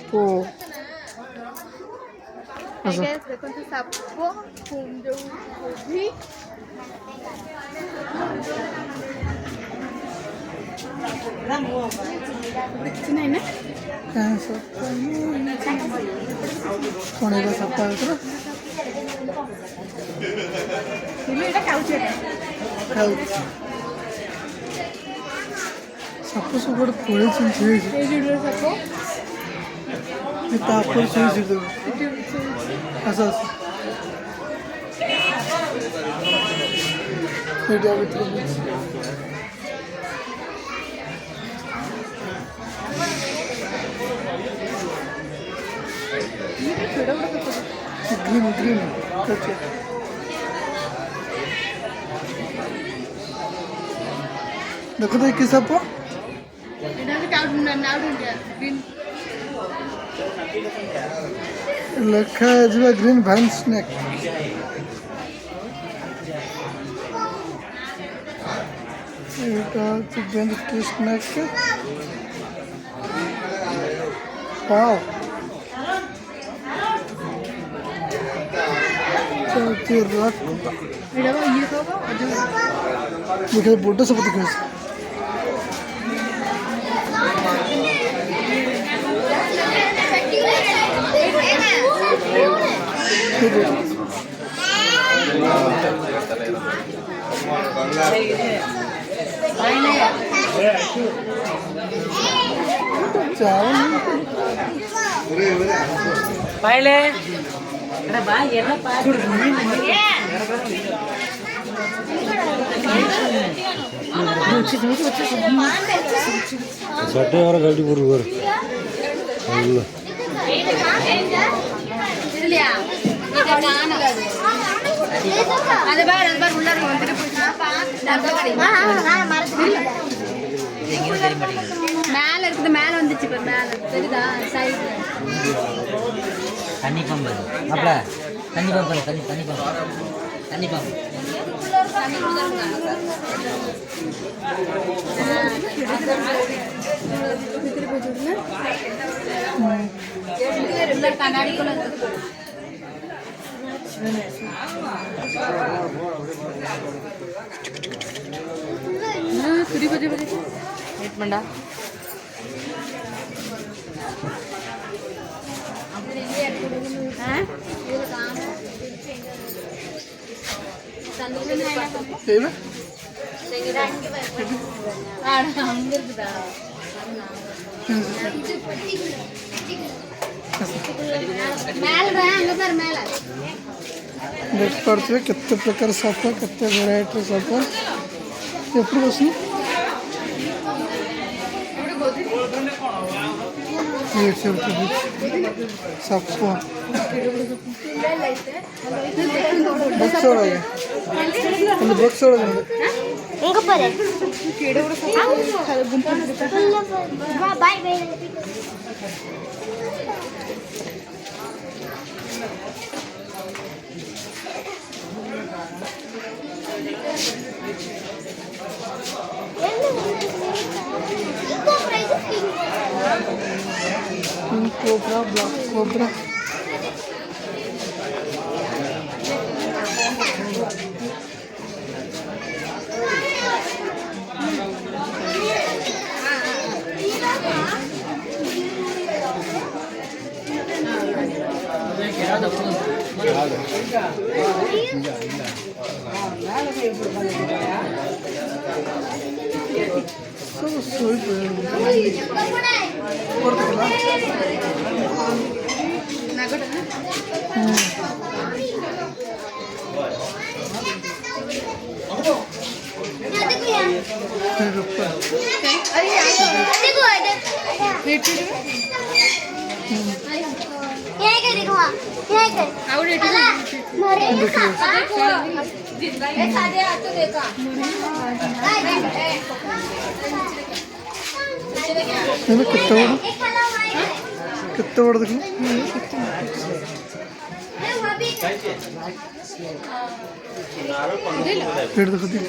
ସାପ ଦେଖନ୍ତୁ ସାପ ଯୋଉ କୋଭି କିଛି ନାହିଁ ନା କଣ ଏଇଟା ସାପ ଭିତରେ ଏଇଟା ଖାଉଛି ଖାଉଛି ସାପ ସବୁ ଗୋଟେ ପଳେଇଛନ୍ତି ଏଇ ସାପ ତାପରେ ଶୋଇଛି ଆସ ଆସ ସେଇଟା ଭିତରେ ଗ୍ରୀନ୍ ଗ୍ରୀନ୍ ଦେଖ ତ କି ସାପ ଲେଖା ଯିବା ଗ୍ରୀନ୍ ଭାଇନ୍ ସ୍ନେକ୍ ଏଇଟା ହଉଛି ଗ୍ରୀନ୍ ଟି ସ୍ନେକ୍ ୱାଓ मुझे बोटे सब दिखे पहले सटे और गाड़ी बरोबर மேல இருக்குது மேல வந்துச்சு இப்ப மேல தெரியுதா சைடு தண்ணி பம்பு அப்பல தண்ணி பம்பு தண்ணி பம்பு மண்டா देख पारे केते प्रकार साप केते वेराइटी साप एपड़ी बस साप कोबरा ब्लैक कोबरा कितना बड़ा देखो पेड़ देखो दी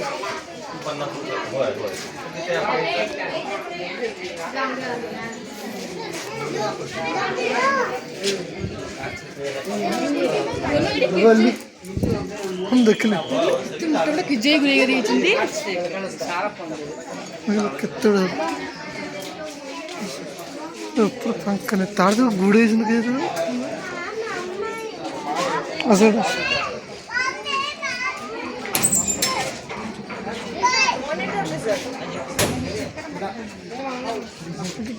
हम देखने विजय गुलिगे తీయించింది କେତେବେଳେ ପୁରା ଫାଙ୍କା ନାହିଁ ତାର ଯେଉଁ ଗୁଡ଼େଇ ହେଇଛନ୍ତି ଆସ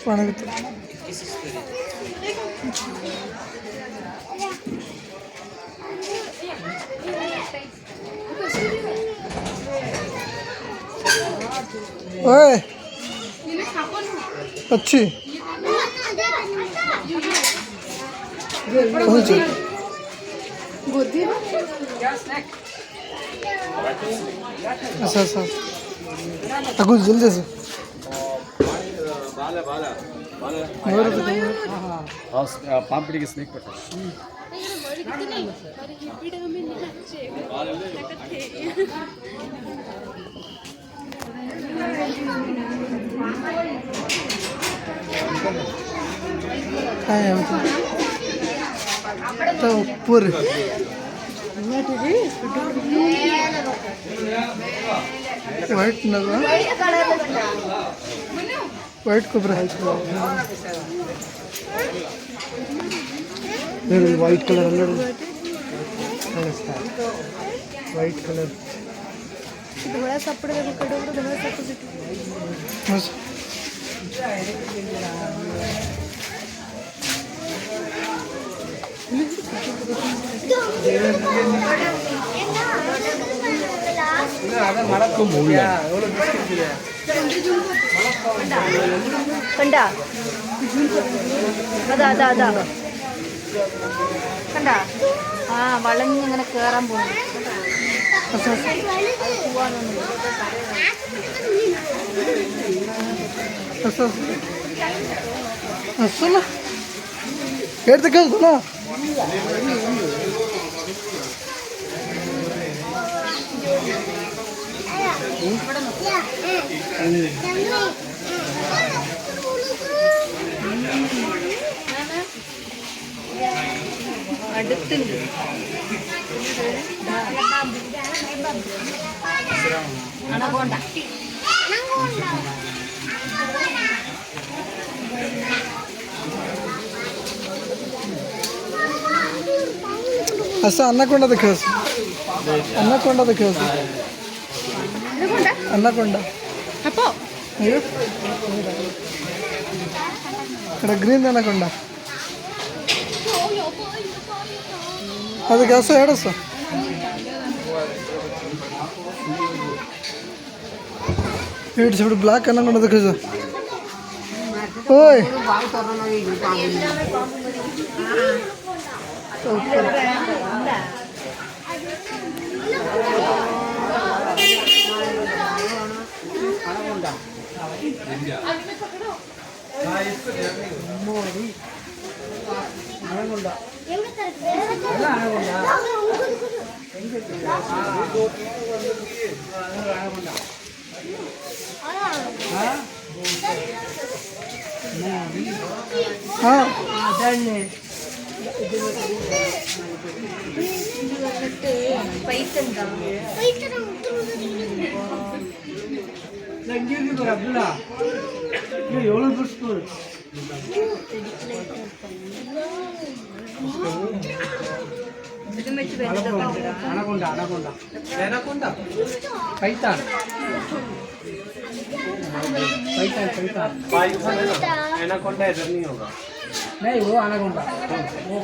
ପାଣି ଭିତରେ ओए अच्छी अच्छा अच्छा अगुल जल्दी से ಪಾಂಪಿಡಿಗೆ ಸ್ನೇಕ್ ಪಟ್ಟ ऊपर वाइट नगा white cobra white colour white colour धोळा सापडे कडे धोळा सापडे കണ്ട അതാ അതാ അതാ കണ്ട ആ വളഞ്ഞിങ്ങനെ കേറാൻ പോകുന്നു എടുത്ത് അടുത്തുണ്ട് അണകൊണ്ട असं अन्नाकोंडा देखील अन्नाकोंडा देखील अन्नाकोंडा അപ്പോ ఇక్కడ గ్రీన్ ಅನ್ನಕೊಂಡ ಅದಕ್ಕೆ ಹಸ ಹೇಳಸ ఇప్పుడు బ్లాక్ ಅನ್ನಕೊಂಡ देखिस ओए हाँ अनाकोंडा अनाकोंडा एनाकोंडा पैतान पैतान पैतान एनाकोंडा इधर नहीं होगा नहीं वो अनाकोंडा वो